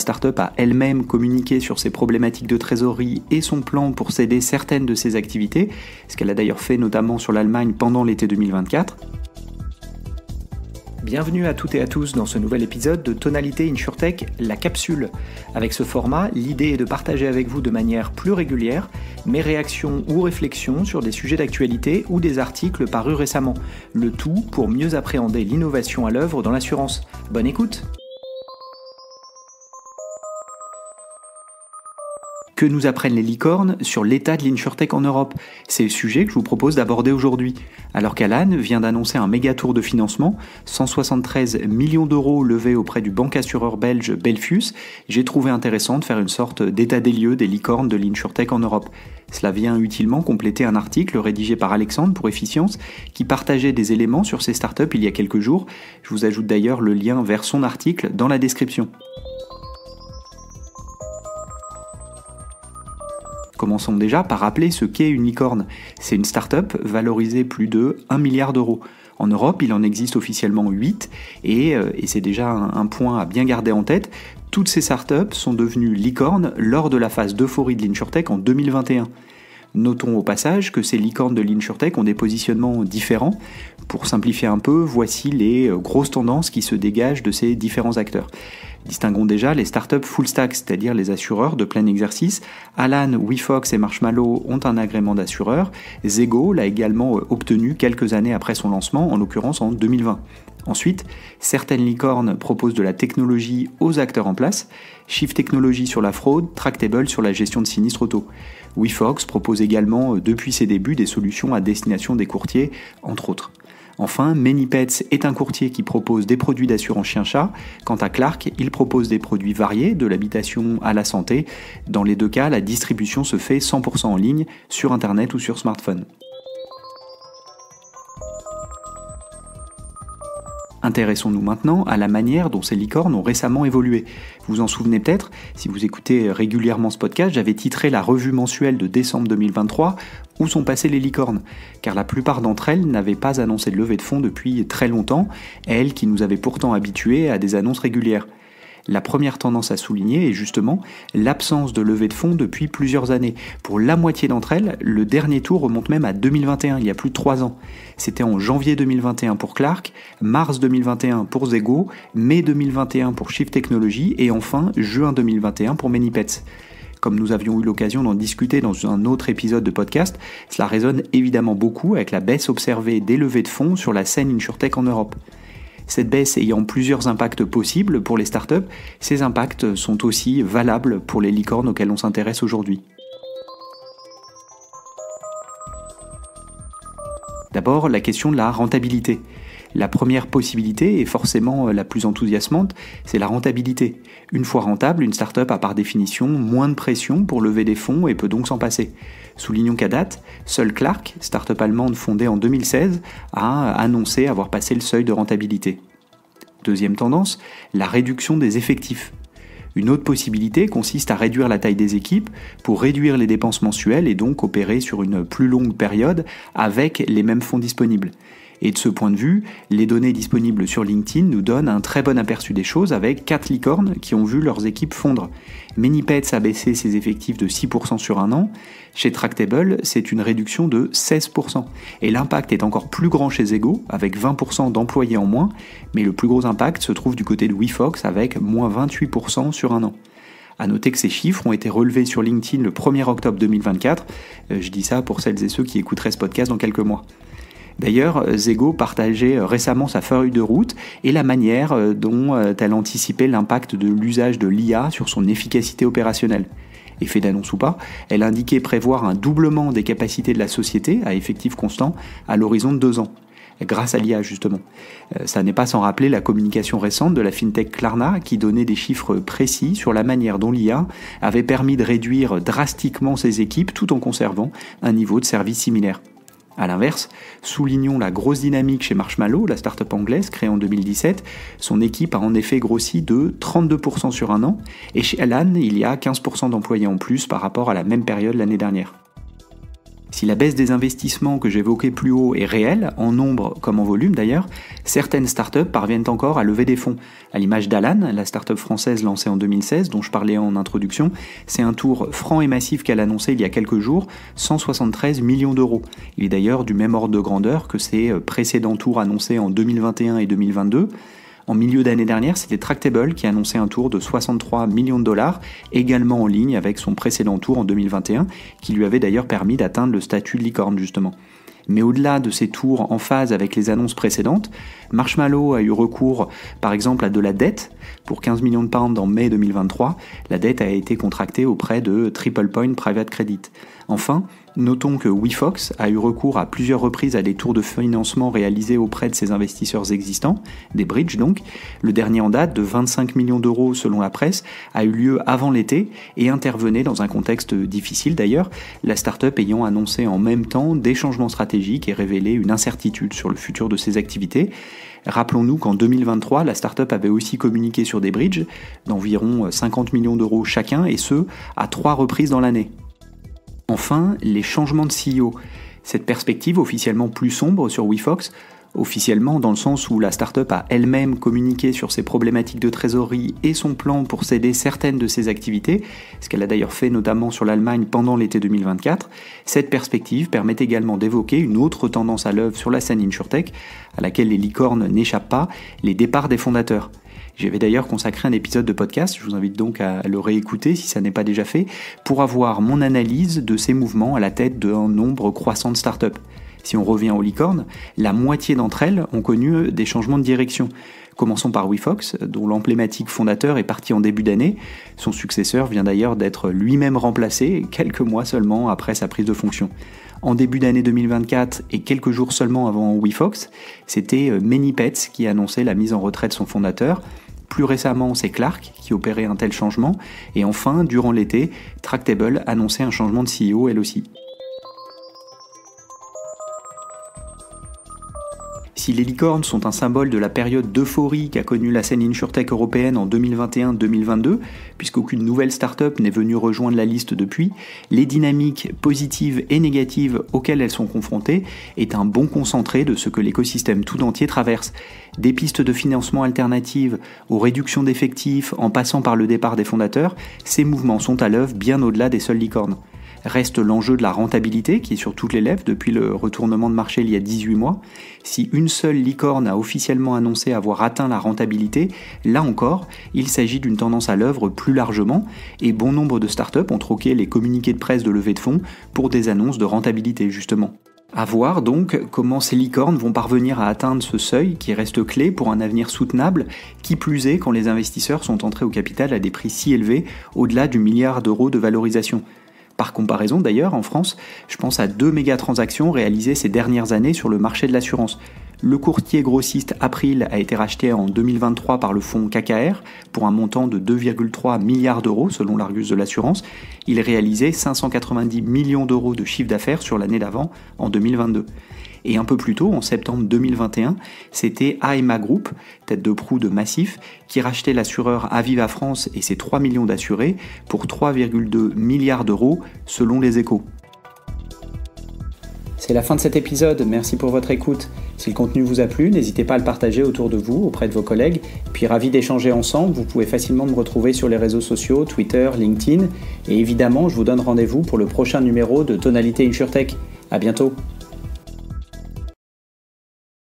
La startup a elle-même communiqué sur ses problématiques de trésorerie et son plan pour céder certaines de ses activités, ce qu'elle a d'ailleurs fait notamment sur l'Allemagne pendant l'été 2024. Bienvenue à toutes et à tous dans ce nouvel épisode de Tonalité InsurTech, la capsule. Avec ce format, l'idée est de partager avec vous de manière plus régulière mes réactions ou réflexions sur des sujets d'actualité ou des articles parus récemment. Le tout pour mieux appréhender l'innovation à l'œuvre dans l'assurance. Bonne écoute! Que nous apprennent les licornes sur l'état de l'InsurTech en Europe? C'est le sujet que je vous propose d'aborder aujourd'hui. Alors qu'Alan vient d'annoncer un méga tour de financement, 173 millions d'euros levés auprès du bancassureur belge Belfius, j'ai trouvé intéressant de faire une sorte d'état des lieux des licornes de l'InsurTech en Europe. Cela vient utilement compléter un article rédigé par Alexandre pour Efficience qui partageait des éléments sur ces startups il y a quelques jours. Je vous ajoute d'ailleurs le lien vers son article dans la description. Commençons déjà par rappeler ce qu'est une licorne. C'est une start-up valorisée plus de 1 milliard d'euros. En Europe, il en existe officiellement 8 et c'est déjà un point à bien garder en tête. Toutes ces startups sont devenues licornes lors de la phase d'euphorie de l'InsurTech en 2021. Notons au passage que ces licornes de l'InsurTech ont des positionnements différents. Pour simplifier un peu, voici les grosses tendances qui se dégagent de ces différents acteurs. Distinguons déjà les startups full stack, c'est-à-dire les assureurs de plein exercice. Alan, WeFox et Marshmallow ont un agrément d'assureur. Zego l'a également obtenu quelques années après son lancement, en l'occurrence en 2020. Ensuite, certaines licornes proposent de la technologie aux acteurs en place. Shift Technology sur la fraude, Tractable sur la gestion de sinistres auto. WeFox propose également depuis ses débuts des solutions à destination des courtiers, entre autres. Enfin, ManyPets est un courtier qui propose des produits d'assurance chien-chat. Quant à Clark, il propose des produits variés, de l'habitation à la santé. Dans les deux cas, la distribution se fait 100% en ligne, sur Internet ou sur smartphone. Intéressons-nous maintenant à la manière dont ces licornes ont récemment évolué. Vous vous en souvenez peut-être, si vous écoutez régulièrement ce podcast, j'avais titré la revue mensuelle de décembre 2023 « Où sont passées les licornes ?» Car la plupart d'entre elles n'avaient pas annoncé de levée de fonds depuis très longtemps, elles qui nous avaient pourtant habitués à des annonces régulières. La première tendance à souligner est justement l'absence de levée de fonds depuis plusieurs années. Pour la moitié d'entre elles, le dernier tour remonte même à 2021, il y a plus de 3 ans. C'était en janvier 2021 pour Clark, mars 2021 pour Zego, mai 2021 pour Shift Technology et enfin juin 2021 pour ManyPets. Comme nous avions eu l'occasion d'en discuter dans un autre épisode de podcast, cela résonne évidemment beaucoup avec la baisse observée des levées de fonds sur la scène InsurTech en Europe. Cette baisse ayant plusieurs impacts possibles pour les startups, ces impacts sont aussi valables pour les licornes auxquelles on s'intéresse aujourd'hui. D'abord, la question de la rentabilité. La première possibilité, et forcément la plus enthousiasmante, c'est la rentabilité. Une fois rentable, une startup a par définition moins de pression pour lever des fonds et peut donc s'en passer. Soulignons qu'à date, seule Clark, startup allemande fondée en 2016, a annoncé avoir passé le seuil de rentabilité. Deuxième tendance, la réduction des effectifs. Une autre possibilité consiste à réduire la taille des équipes pour réduire les dépenses mensuelles et donc opérer sur une plus longue période avec les mêmes fonds disponibles. Et de ce point de vue, les données disponibles sur LinkedIn nous donnent un très bon aperçu des choses avec 4 licornes qui ont vu leurs équipes fondre. ManyPets a baissé ses effectifs de 6% sur un an. Chez Tractable, c'est une réduction de 16%. Et l'impact est encore plus grand chez Zego, avec 20% d'employés en moins, mais le plus gros impact se trouve du côté de WeFox, avec moins 28% sur un an. A noter que ces chiffres ont été relevés sur LinkedIn le 1er octobre 2024. Je dis ça pour celles et ceux qui écouteraient ce podcast dans quelques mois. D'ailleurs, Zego partageait récemment sa feuille de route et la manière dont elle anticipait l'impact de l'usage de l'IA sur son efficacité opérationnelle. Effet d'annonce ou pas, elle indiquait prévoir un doublement des capacités de la société à effectif constant à l'horizon de 2 ans. Grâce à l'IA justement. Ça n'est pas sans rappeler la communication récente de la fintech Klarna qui donnait des chiffres précis sur la manière dont l'IA avait permis de réduire drastiquement ses équipes tout en conservant un niveau de service similaire. A l'inverse, soulignons la grosse dynamique chez Marshmallow, la start-up anglaise créée en 2017. Son équipe a en effet grossi de 32% sur un an, et chez Alan, il y a 15% d'employés en plus par rapport à la même période l'année dernière. Si la baisse des investissements que j'évoquais plus haut est réelle, en nombre comme en volume d'ailleurs, certaines startups parviennent encore à lever des fonds. À l'image d'Alan, la startup française lancée en 2016 dont je parlais en introduction, c'est un tour franc et massif qu'elle a annoncé il y a quelques jours, 173 millions d'euros. Il est d'ailleurs du même ordre de grandeur que ses précédents tours annoncés en 2021 et 2022. En milieu d'année dernière, c'était Tractable qui a annoncé un tour de 63 millions de dollars, également en ligne avec son précédent tour en 2021, qui lui avait d'ailleurs permis d'atteindre le statut de licorne justement. Mais au-delà de ces tours en phase avec les annonces précédentes, Marshmallow a eu recours par exemple à de la dette pour 15 millions de pounds en mai 2023. La dette a été contractée auprès de Triple Point Private Credit. Enfin, notons que WeFox a eu recours à plusieurs reprises à des tours de financement réalisés auprès de ses investisseurs existants, des bridges donc. Le dernier en date, de 25 millions d'euros selon la presse, a eu lieu avant l'été et intervenait dans un contexte difficile d'ailleurs, la start-up ayant annoncé en même temps des changements stratégiques et révélé une incertitude sur le futur de ses activités. Rappelons-nous qu'en 2023, la start-up avait aussi communiqué sur des bridges d'environ 50 millions d'euros chacun, et ce, à 3 reprises dans l'année. Enfin, les changements de CEO. Cette perspective officiellement plus sombre sur WeFox, officiellement dans le sens où la start-up a elle-même communiqué sur ses problématiques de trésorerie et son plan pour céder certaines de ses activités, ce qu'elle a d'ailleurs fait notamment sur l'Allemagne pendant l'été 2024, cette perspective permet également d'évoquer une autre tendance à l'œuvre sur la scène InsurTech, à laquelle les licornes n'échappent pas, les départs des fondateurs. J'avais d'ailleurs consacré un épisode de podcast, je vous invite donc à le réécouter si ça n'est pas déjà fait, pour avoir mon analyse de ces mouvements à la tête d'un nombre croissant de startups. Si on revient aux licornes, la moitié d'entre elles ont connu des changements de direction. Commençons par WeFox, dont l'emblématique fondateur est parti en début d'année. Son successeur vient d'ailleurs d'être lui-même remplacé quelques mois seulement après sa prise de fonction. En début d'année 2024 et quelques jours seulement avant WeFox, c'était ManyPets qui annonçait la mise en retrait de son fondateur. Plus récemment, c'est Clark qui opérait un tel changement. Et enfin, durant l'été, Tractable annonçait un changement de CEO elle aussi. Si les licornes sont un symbole de la période d'euphorie qu'a connue la scène InsurTech européenne en 2021-2022, puisqu'aucune nouvelle start-up n'est venue rejoindre la liste depuis, les dynamiques positives et négatives auxquelles elles sont confrontées est un bon concentré de ce que l'écosystème tout entier traverse. Des pistes de financement alternatives aux réductions d'effectifs en passant par le départ des fondateurs, ces mouvements sont à l'œuvre bien au-delà des seules licornes. Reste l'enjeu de la rentabilité qui est sur toutes les lèvres depuis le retournement de marché il y a 18 mois. Si une seule licorne a officiellement annoncé avoir atteint la rentabilité, là encore, il s'agit d'une tendance à l'œuvre plus largement et bon nombre de startups ont troqué les communiqués de presse de levée de fonds pour des annonces de rentabilité justement. À voir donc comment ces licornes vont parvenir à atteindre ce seuil qui reste clé pour un avenir soutenable, qui plus est quand les investisseurs sont entrés au capital à des prix si élevés, au-delà du milliard d'euros de valorisation. Par comparaison d'ailleurs, en France, je pense à 2 méga-transactions réalisées ces dernières années sur le marché de l'assurance. Le courtier grossiste April a été racheté en 2023 par le fonds KKR pour un montant de 2,3 milliards d'euros selon l'Argus de l'assurance. Il réalisait 590 millions d'euros de chiffre d'affaires sur l'année d'avant, en 2022. Et un peu plus tôt, en septembre 2021, c'était AMA Group, tête de proue de Massif, qui rachetait l'assureur Aviva France et ses 3 millions d'assurés pour 3,2 milliards d'euros selon les Échos. C'est la fin de cet épisode, merci pour votre écoute. Si le contenu vous a plu, n'hésitez pas à le partager autour de vous, auprès de vos collègues. Puis ravi d'échanger ensemble, vous pouvez facilement me retrouver sur les réseaux sociaux, Twitter, LinkedIn. Et évidemment, je vous donne rendez-vous pour le prochain numéro de Tonalité InsurTech. À bientôt.